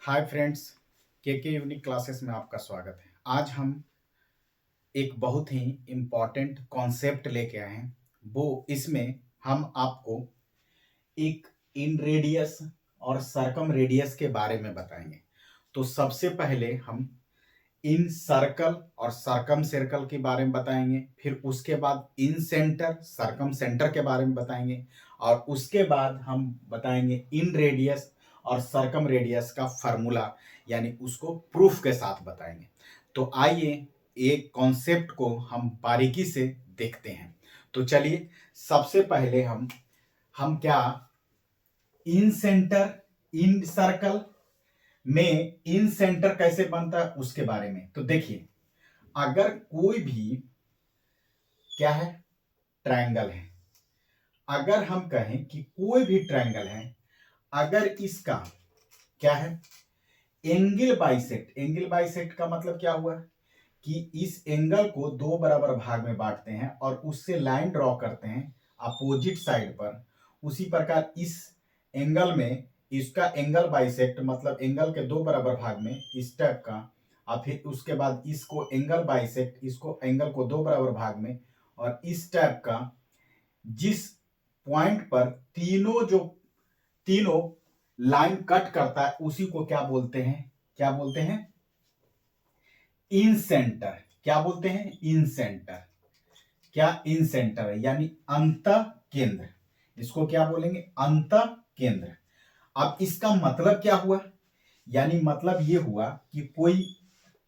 Hi friends, के unique classes में आपका स्वागत है। आज हम एक बहुत ही इम्पॉर्टेंट कॉन्सेप्ट लेके आए हैं। वो इसमें हम आपको एक इन रेडियस और सरकम रेडियस के बारे में बताएंगे। तो सबसे पहले हम इन सर्कल और सरकम सर्कल के बारे में बताएंगे, फिर उसके बाद इन सेंटर सरकम सेंटर के बारे में बताएंगे, और उसके बाद हम बताएंगे इन रेडियस और सरकम रेडियस का फार्मूला, यानी उसको प्रूफ के साथ बताएंगे। तो आइए एक कॉन्सेप्ट को हम बारीकी से देखते हैं। तो चलिए, सबसे पहले हम क्या इन सेंटर इन सर्कल में इन सेंटर कैसे बनता है उसके बारे में। तो देखिए, अगर कोई भी क्या है ट्रायंगल है, अगर हम कहें कि कोई भी ट्रायंगल है, अगर इसका क्या है एंगल बाइसेक्ट का मतलब क्या हुआ कि इस एंगल को दो बराबर भाग में बांटते हैं और उससे लाइन ड्रॉ करते हैं अपोजिट साइड पर। उसी प्रकार इस एंगल में इसका एंगल बाइसेक्ट मतलब एंगल के दो बराबर भाग में इस टाइप का, और फिर उसके बाद इसको एंगल बाइसेक्ट, इसको एंगल को दो बराबर भाग में, और इस टाइप का जिस पॉइंट पर तीनों लाइन कट करता है उसी को क्या बोलते हैं, इन सेंटर। क्या बोलते हैं? इन सेंटर। क्या इन सेंटर है, यानी अंत केंद्र। इसको क्या बोलेंगे? अंत केंद्र। अब इसका मतलब क्या हुआ? यानी मतलब ये हुआ कि कोई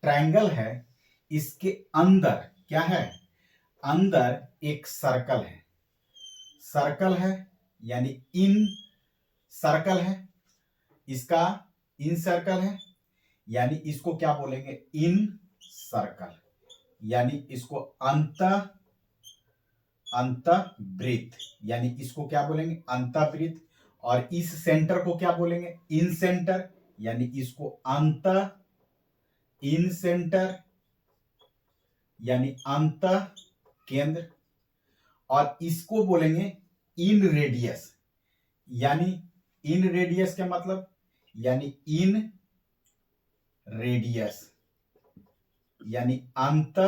ट्रायंगल है, इसके अंदर क्या है, अंदर एक सर्कल है, यानी इन सर्कल है, इसका इन सर्कल है, यानी इसको क्या बोलेंगे? इन सर्कल। यानी इसको अंत वृत्त, यानी इसको क्या बोलेंगे? अंत वृत्त। और इस सेंटर को क्या बोलेंगे? इन सेंटर, यानी इसको अंत इन सेंटर, यानी अंत केंद्र। और इसको बोलेंगे इन रेडियस, यानी इन रेडियस का मतलब, यानी इन रेडियस यानी अंत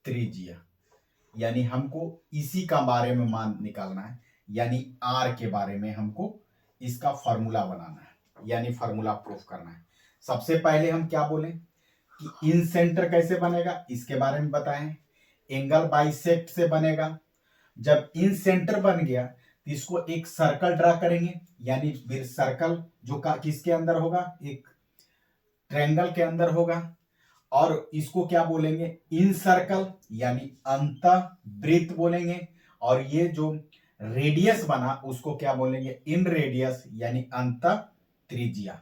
त्रिज्या। यानी हमको इसी का बारे में मान निकालना है, यानी आर के बारे में हमको इसका फॉर्मूला बनाना है, यानी फॉर्मूला प्रूफ करना है। सबसे पहले हम क्या बोले कि इन सेंटर कैसे बनेगा, इसके बारे में बताएं। एंगल बाइसेक्ट से बनेगा। जब इन सेंटर बन गया तो इसको एक सर्कल ड्रा करेंगे, यानी फिर सर्कल जो का किसके अंदर होगा? एक ट्रायंगल के अंदर होगा। और इसको क्या बोलेंगे? इन सर्कल, यानी अंत वृत्त बोलेंगे। और ये जो रेडियस बना उसको क्या बोलेंगे? इन रेडियस, यानी अंत त्रिज्या।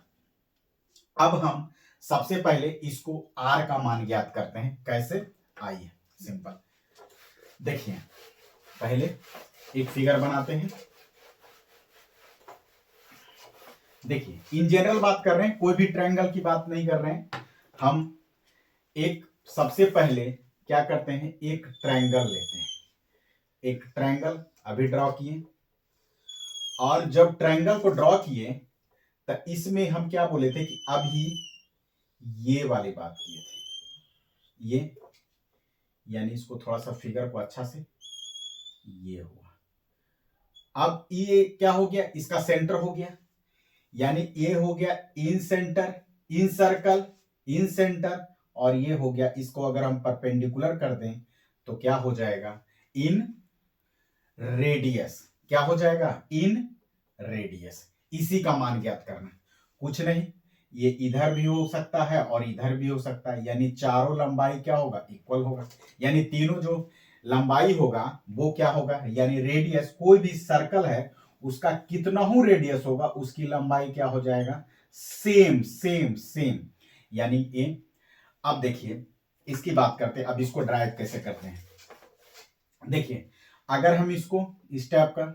अब हम सबसे पहले इसको आर का मान ज्ञात करते हैं। कैसे? आइए सिंपल देखिए, पहले एक फिगर बनाते हैं। देखिए, इन जनरल बात कर रहे हैं, कोई भी ट्रायंगल की बात नहीं कर रहे हैं हम। एक सबसे पहले क्या करते हैं, एक ट्रायंगल लेते हैं। एक ट्रायंगल अभी ड्रॉ किए, और जब ट्रायंगल को ड्रॉ किए तो इसमें हम क्या बोले थे कि अभी ये वाली बात किए थे, ये, यानी इसको थोड़ा सा फिगर को अच्छा से, ये हुआ। अब ये क्या हो गया? इसका सेंटर हो गया, यानी ये हो गया इन सेंटर, इन सर्कल, इन सेंटर। और ये हो गया, इसको अगर हम परपेंडिकुलर कर दें तो क्या हो जाएगा? इन रेडियस। क्या हो जाएगा? इन रेडियस। इसी का मान ज्ञात करना, कुछ नहीं। ये इधर भी हो सकता है और इधर भी हो सकता है, यानी चारों लंबाई क्या होगा? इक्वल होगा। यानी तीनों जो लंबाई होगा वो क्या होगा? यानी रेडियस, कोई भी सर्कल है उसका कितना ही रेडियस होगा उसकी लंबाई क्या हो जाएगा? सेम सेम सेम, यानी ए। अब देखिए, इसकी बात करते हैं। अब इसको ड्राइव कैसे करते हैं, देखिए। अगर हम इसको इस टाइप का,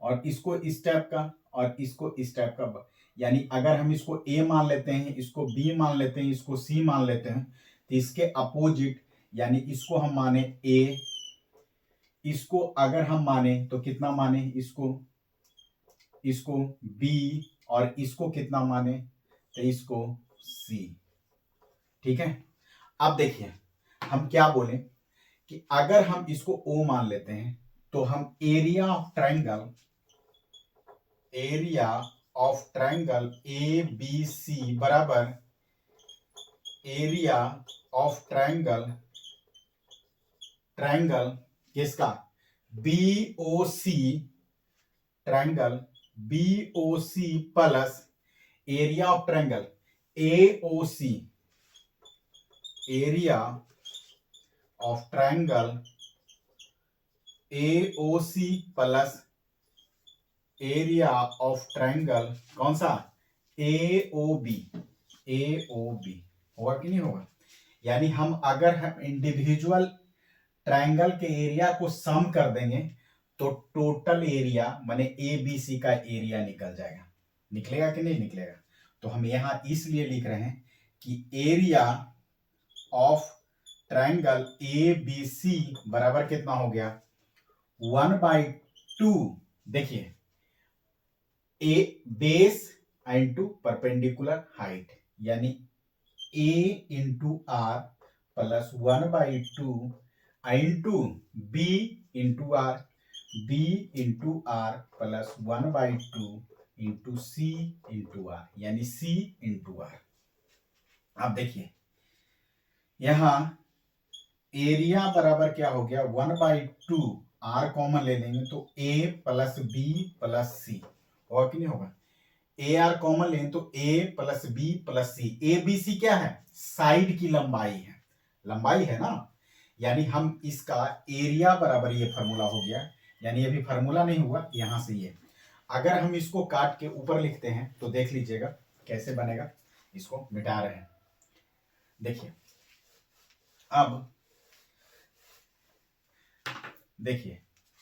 और इसको इस टाइप का, और इसको इस टाइप का, यानी अगर हम इसको ए मान लेते हैं, इसको बी मान लेते हैं, इसको सी मान लेते हैं, तो इसके अपोजिट, यानी इसको हम माने ए, इसको अगर हम माने तो कितना माने? इसको इसको बी, और इसको कितना माने? तो इसको सी। ठीक है, अब देखिए हम क्या बोले कि अगर हम इसको ओ मान लेते हैं तो हम area of triangle A B C बराबर एरिया ऑफ ट्रायंगल किसका, B O C, triangle B O C plus area of triangle A O C, area of triangle A O C plus area of triangle कौन सा, ए O B, होगा कि नहीं होगा। यानी हम अगर हम इंडिविजुअल ट्रायंगल के एरिया को सम कर देंगे तो टोटल एरिया माने ए बी सी का एरिया निकल जाएगा। निकलेगा कि नहीं निकलेगा। तो हम यहां इसलिए लिख रहे हैं कि area of triangle A B C बराबर कितना हो गया, 1/2। देखिए a base into perpendicular height, यानी A into R plus 1/2 into B into R, B into R plus 1/2 into C into R, यानी सी इंटू आर। अब देखिए यहां एरिया बराबर क्या हो गया, 1/2, आर कॉमन ले लेंगे तो A plus B plus C, होगा कि नहीं होगा। ए आर कॉमन लें तो A plus B plus C, A B C क्या है, साइड की लंबाई है, लंबाई है ना। यानी हम इसका एरिया बराबर ये फार्मूला हो गया, यानी अभी फार्मूला नहीं हुआ, यहां से ये अगर हम इसको काट के ऊपर लिखते हैं तो देख लीजिएगा कैसे बनेगा। इसको मिटा रहे हैं, देखिए अब देखिए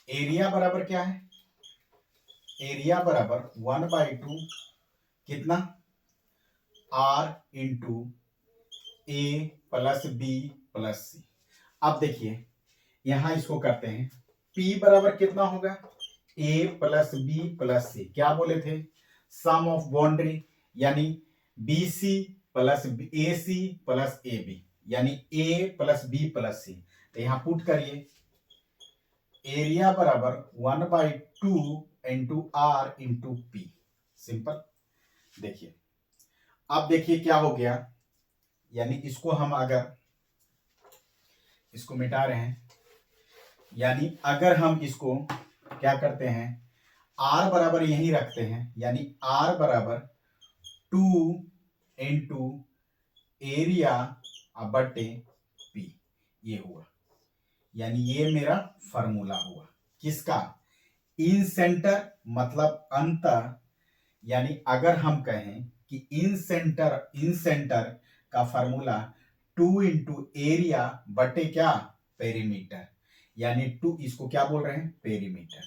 एरिया बराबर क्या है, एरिया बराबर 1/2 कितना, R into A plus B plus C. अब देखिए यहां इसको करते हैं, P बराबर कितना होगा, A plus B plus C, क्या बोले थे, सम ऑफ बाउंड्री, यानी B C plus A C plus A B, यानी A plus B plus C. तो यहां पुट करिए, एरिया बराबर 1/2 into R into P, simple. देखिए अब देखिए क्या हो गया, यानी इसको हम अगर इसको मिटा रहे हैं, यानी अगर हम इसको क्या करते हैं, आर बराबर यही रखते हैं, यानी आर बराबर 2 इंटू एरिया बटे पी, ये हुआ, यानी ये मेरा फॉर्मूला हुआ किसका, इन सेंटर मतलब अंतर, यानी अगर हम कहें कि इन सेंटर का फॉर्मूला 2 इंटू एरिया बटे क्या, पेरीमीटर, यानी 2 इसको क्या बोल रहे हैं, पेरीमीटर,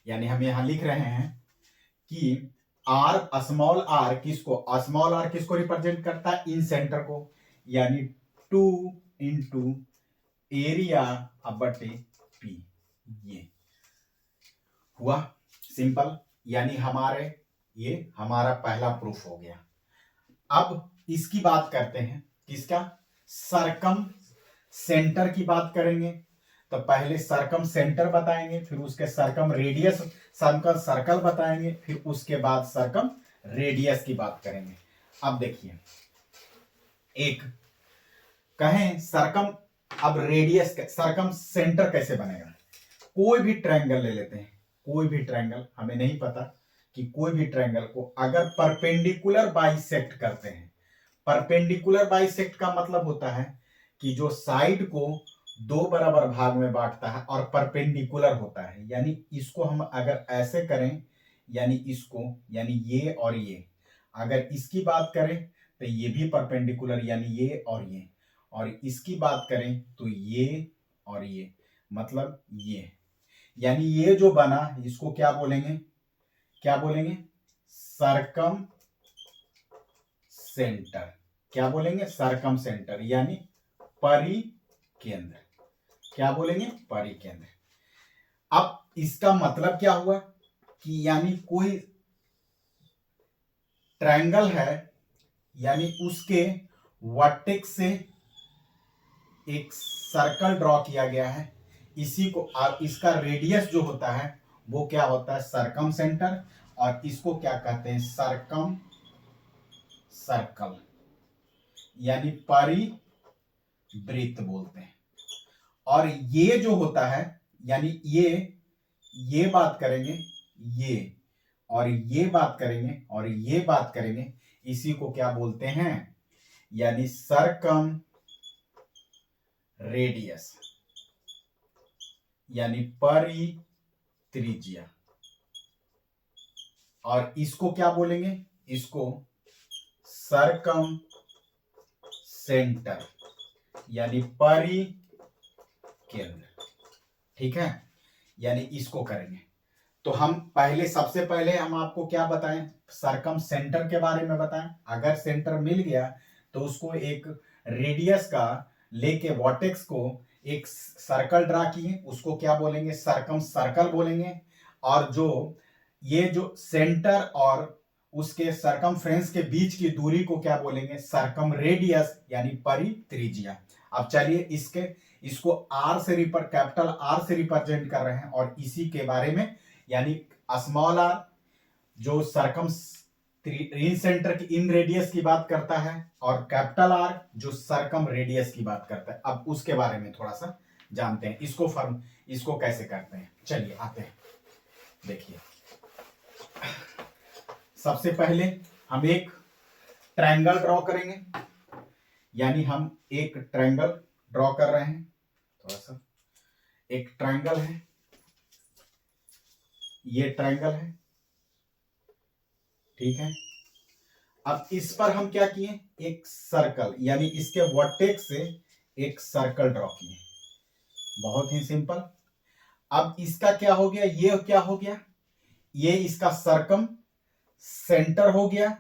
यानी हम यहां लिख रहे हैं कि स्मॉल आर किसको रिप्रेजेंट करता है, इन सेंटर को, यानी 2 इंटू एरिया बटे पी, ये हुआ सिंपल। यानी ये हमारा पहला प्रूफ हो गया। अब इसकी बात करते हैं, किसका, सरकम सेंटर की बात करेंगे। तो पहले सरकम सेंटर बताएंगे, फिर उसके सरकम रेडियस, सर्कल बताएंगे, फिर उसके बाद सरकम रेडियस की बात करेंगे। अब देखिए एक कहें सरकम, अब रेडियस सरकम सेंटर कैसे बनेगा, कोई भी ट्रायंगल ले लेते हैं, कोई भी ट्रायंगल, हमें नहीं पता कि कोई भी ट्रायंगल को अगर परपेंडिकुलर बाइसेक्ट करते हैं, परपेंडिकुलर बाइसेक्ट का मतलब होता है कि जो साइड को दो बराबर भाग में बांटता है और परपेंडिकुलर होता है, यानी इसको हम अगर ऐसे करें, यानी इसको, यानी ये और ये, अगर इसकी बात करें तो ये भी परपेंडिकुलर, यानी ये, और इसकी बात करें तो ये और ये, मतलब ये, यानी ये जो बना इसको क्या बोलेंगे, सरकम सेंटर, क्या बोलेंगे, सरकम सेंटर, यानी परिकेंद्र, क्या बोलेंगे, परिकेंद्र। अब इसका मतलब क्या हुआ कि यानी कोई ट्रायंगल है यानी उसके वर्टेक्स से एक सर्कल ड्रॉ किया गया है, इसी को इसका रेडियस जो होता है वो क्या होता है, सरकम सेंटर, और इसको क्या कहते हैं, सरकम सर्कल यानी परिवृत्त बोलते हैं। और ये जो होता है यानी ये बात करेंगे, ये और ये बात करेंगे और ये बात करेंगे, इसी को क्या बोलते हैं, यानी सरकम रेडियस यानी परित्रिज्या। और इसको क्या बोलेंगे, इसको सरकम सेंटर यानी परिकेंद्र। ठीक है, यानी इसको करेंगे। तो हम सबसे पहले हम आपको क्या बताएं, सरकम सेंटर के बारे में बताएं। अगर सेंटर मिल गया तो उसको एक रेडियस का लेके वर्टेक्स को एक सर्कल ड्रा किए, उसको क्या बोलेंगे, सरकम सर्कल बोलेंगे। और ये जो सेंटर और उसके सरकमफ्रेंस के बीच की दूरी को क्या बोलेंगे, सरकम रेडियस यानी परित्रिज्या। अब चलिए इसको आर से कैपिटल आर से रिप्रेजेंट कर रहे हैं, और इसी के बारे में यानी स्मॉल आर जो सरकम इन सेंटर की इन रेडियस की बात करता है, और कैपिटल आर जो सरकम रेडियस की बात करता है। अब उसके बारे में थोड़ा सा जानते हैं, इसको कैसे करते हैं। चलिए आते हैं, देखिए सबसे पहले हम एक ट्रायंगल ड्रॉ करेंगे, यानी हम एक ट्रायंगल ड्रॉ कर रहे हैं। थोड़ा सा एक ट्रायंगल है, ये ट्रायंगल है, ठीक है। अब इस पर हम क्या किए, एक सर्कल यानी इसके वर्टेक्स से एक सर्कल ड्रॉ किए, बहुत ही सिंपल। अब इसका क्या हो गया, ये क्या हो गया, ये इसका सरकम सेंटर हो गया,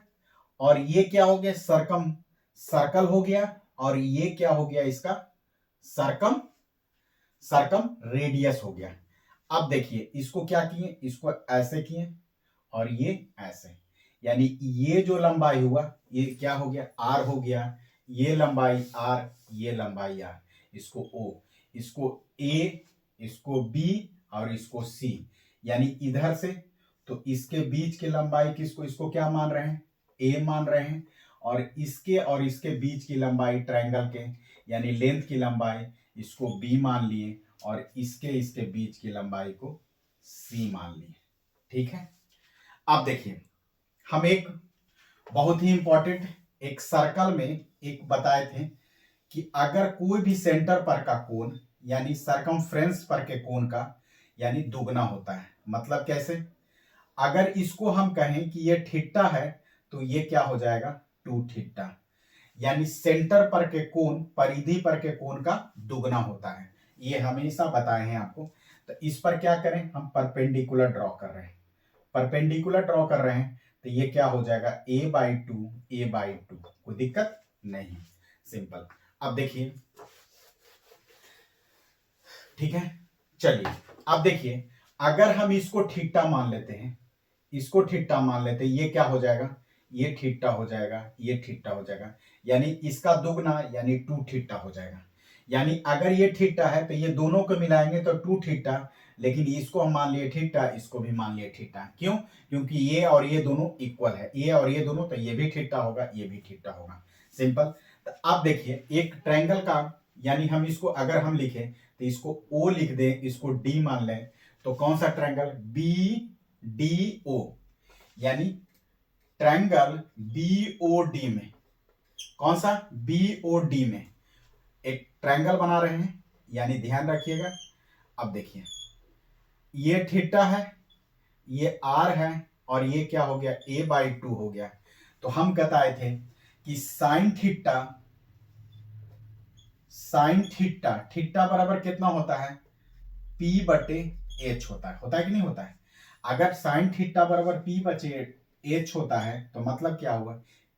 और ये क्या हो गया, सरकम सर्कल हो गया, और ये क्या हो गया, इसका सरकम रेडियस हो गया। अब देखिए इसको क्या किए, इसको ऐसे किए और ये ऐसे, यानी ये जो लंबाई हुआ ये क्या हो गया, आर हो गया, ये लंबाई आर, ये लंबाई आर, इसको ओ, इसको ए, इसको बी और इसको सी, यानी इधर से तो इसके बीच की लंबाई किसको, इसको क्या मान रहे हैं, ए मान रहे हैं, और इसके बीच की लंबाई ट्रायंगल के यानी लेंथ की लंबाई इसको बी मान लिए, और इसके बीच की लंबाई को सी मान लिए। ठीक है। अब देखिए हम एक बहुत ही इंपॉर्टेंट एक सर्कल में एक बताए थे कि अगर कोई भी सेंटर पर का कोण यानी सरकमफ्रेंस पर के कोण का यानी दुगना होता है। मतलब कैसे, अगर इसको हम कहें कि ये थीटा है तो ये क्या हो जाएगा, 2 थीटा, यानी सेंटर पर के कोण परिधि पर के कोण का दुगना होता है। ये हमेशा बताए हैं आपको। तो इस पर क्या करें, हम परपेंडिकुलर ड्रॉ कर रहे हैं, परपेंडिकुलर ड्रॉ कर रहे हैं, तो ये क्या हो जाएगा, a/2 a/2, कोई दिक्कत नहीं, सिंपल। अब देखिए, ठीक है, चलिए अब देखिए अगर हम इसको थीटा मान लेते हैं, इसको थीटा मान लेते हैं, ये क्या हो जाएगा, ये थीटा हो जाएगा, ये थीटा हो जाएगा, यानी इसका दुगना यानी 2 थीटा हो जाएगा। यानी अगर ये थीटा है तो ये दोनों को मिलाएंगे तो 2 थीटा, लेकिन इसको हम मान लिए थीटा, इसको भी मान लिए थीटा। क्यों, क्योंकि ये और ये दोनों इक्वल है, ये और ये दोनों, तो ये भी थीटा होगा, ये भी थीटा होगा, सिंपल। तो अब देखिए एक ट्रायंगल का यानी हम इसको अगर हम लिखें तो इसको ओ लिख दें, इसको डी मान लें, तो कौन सा ट्रायंगल, बी डी ओ, यानी ट्रायंगल बीओडी में, कौन सा, बीओडी में एक ट्रायंगल बना रहे हैं, यानी ध्यान रखिएगा। अब देखिए ये थीटा है, ये आर है, और ये क्या हो गया, a/2 हो गया। तो हम बताए थे कि साइन थीटा थीटा बराबर कितना होता है, p/h होता है कि नहीं होता है। अगर साइन थीटा बराबर p/h होता है तो मतलब क्या हुआ,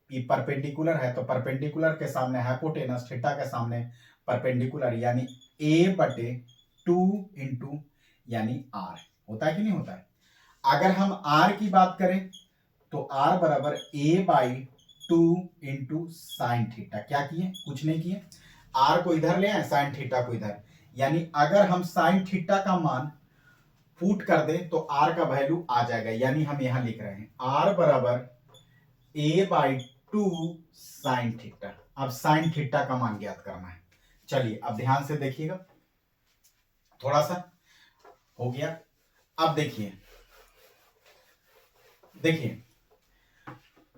p परपेंडिकुलर है तो परपेंडिकुलर के सामने हाइपोटेनस, थीटा के सामने परपेंडिकुलर, यानी a/2 इंटू यानी r, होता है कि नहीं होता है। अगर हम r की बात करें तो आर बराबर ए बाई 2 इंटू साइन थीटा। क्या किए? कुछ नहीं किए, आर को इधर ले आए, साइन थीटा को इधर। यानी अगर हम साइन थीटा का मान पुट कर दे तो आर का वैल्यू आ जाएगा। यानी हम यहां लिख रहे हैं आर बराबर ए बाई 2 साइन थीटा। अब साइन थीटा का मान ज्ञात करना है। चलिए अब ध्यान से देखिएगा, थोड़ा सा हो गया। अब देखिए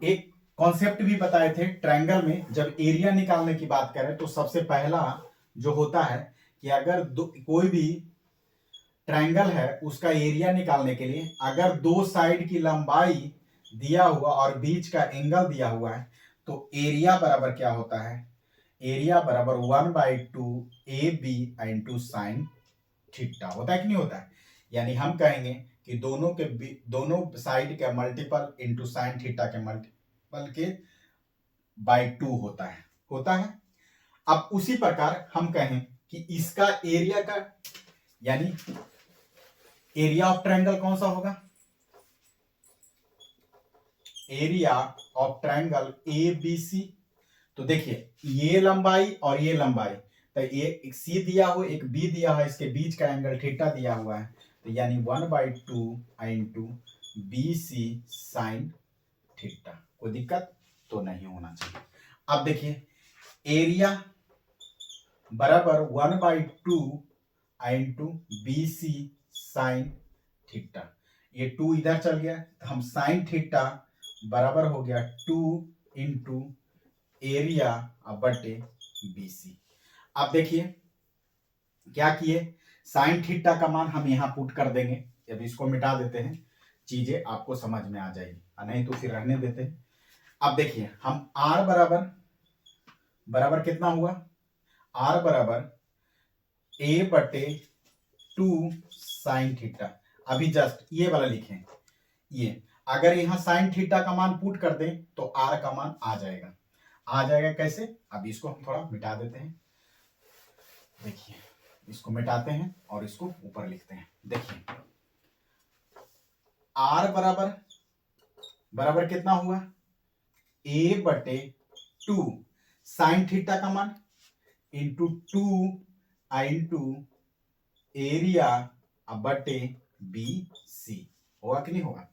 एक कॉन्सेप्ट भी बताए थे ट्रायंगल में, जब एरिया निकालने की बात करें तो सबसे पहला जो होता है कि अगर कोई भी ट्रायंगल है उसका एरिया निकालने के लिए अगर दो साइड की लंबाई दिया हुआ और बीच का एंगल दिया हुआ है तो एरिया बराबर क्या होता है? एरिया बराबर 1/2 A B into sine theta होता है कि नहीं होता है? यानी हम कहेंगे कि दोनों साइड के मल्टीपल इंटू साइन थीटा के मल्टीपल के बाई 2 होता है। अब उसी प्रकार हम कहें कि इसका एरिया का यानी एरिया ऑफ ट्रायंगल कौन सा होगा? Area of triangle A B C. तो देखिए ये लंबाई और ये लंबाई, तो ये एक सी दिया हुआ एक बी दिया है, इसके बीच का एंगल थीटा दिया हुआ है, तो यानी 1/2 into B C sine theta. कोई दिक्कत तो नहीं होना चाहिए। अब देखिए एरिया बराबर 1/2 into B C sine theta. ये 2 इधर चल गया तो हम साइन थीटा बराबर हो गया 2 इंटू एरिया बटे बीसी। अब देखिए क्या किए, साइन थीटा का मान हम यहां पुट कर देंगे। अब इसको मिटा देते हैं, चीजें आपको समझ में आ जाएगी, नहीं तो फिर रहने देते हैं। अब देखिए हम आर बराबर कितना हुआ? आर बराबर ए बटे 2 साइन थीटा। अभी जस्ट ये वाला लिखें, ये अगर यहां साइन थीटा का मान पुट कर दें तो आर का मान आ जाएगा। कैसे? अब इसको हम थोड़ा मिटा देते हैं। देखिए इसको मिटाते हैं और इसको ऊपर लिखते हैं। देखिए आर बराबर कितना हुआ? ए बटे 2 साइन थीटा का मान इंटू 2 इंटू एरिया बटे बी सी। होगा कि नहीं होगा?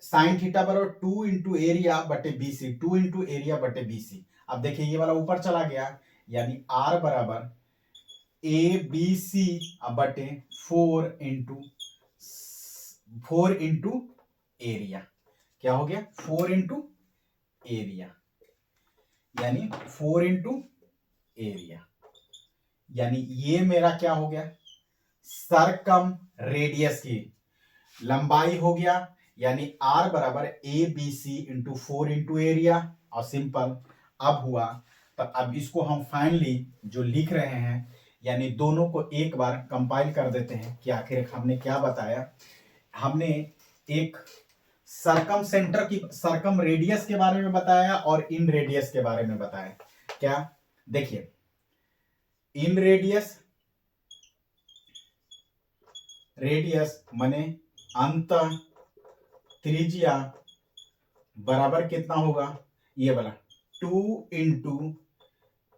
साइन थीटा बराबर 2 इंटू एरिया बटे बी सी, 2 इंटू एरिया बटे बी सी। अब देखिए ये वाला ऊपर चला गया, यानी आर बराबर ए बी सी बटे 4 इंटू एरिया। क्या हो गया? 4 इंटू एरिया, यानी 4 इंटू एरिया। यानी ये मेरा क्या हो गया? सरकम रेडियस की लंबाई हो गया। यानी आर बराबर A B C into 4 into area, और सिंपल अब हुआ। तो अब इसको हम फाइनली जो लिख रहे हैं, यानी दोनों को एक बार कंपाइल कर देते हैं कि आखिर हमने क्या बताया। हमने एक सरकम रेडियस के बारे में बताया और इन रेडियस के बारे में बताया। क्या? देखिए इन रेडियस माने अंत त्रिज्या बराबर कितना होगा? ये वाला 2 इंटू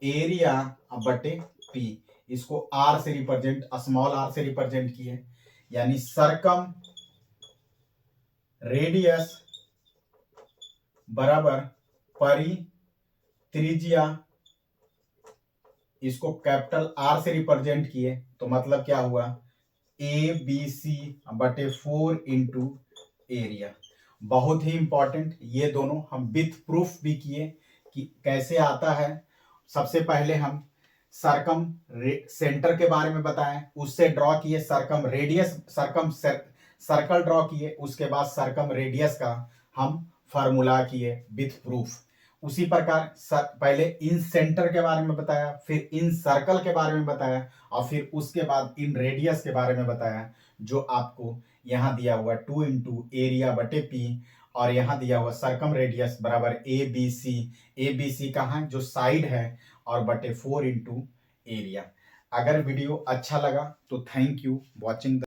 एरिया बटे पी। इसको आर से रिप्रेजेंट, स्मॉल आर से रिप्रेजेंट किए, यानी सरकम रेडियस बराबर परि त्रिज्या, इसको कैपिटल आर से रिप्रेजेंट किए, तो मतलब क्या हुआ? ए बी सी बटे 4 इंटू एरिया। बहुत ही इंपॉर्टेंट, ये दोनों हम विथ प्रूफ भी किए कि कैसे आता है। सबसे पहले हम सरकम सेंटर के बारे में बताएं, उससे ड्रॉ किए सरकम रेडियस, सर्कल ड्रॉ किए, उसके बाद सरकम रेडियस का हम फार्मूला किए विथ प्रूफ। उसी प्रकार पहले इन सेंटर के बारे में बताया, फिर इन सर्कल के बारे में बताया, और फिर उसके बाद इन रेडियस के बारे में बताया, जो आपको यहां दिया हुआ 2 इंटू एरिया बटे पी, और यहां दिया हुआ सरकम रेडियस बराबर ए बी सी कहाँ? जो साइड है, और बटे 4 इंटू एरिया। अगर वीडियो अच्छा लगा तो थैंक यू वॉचिंग।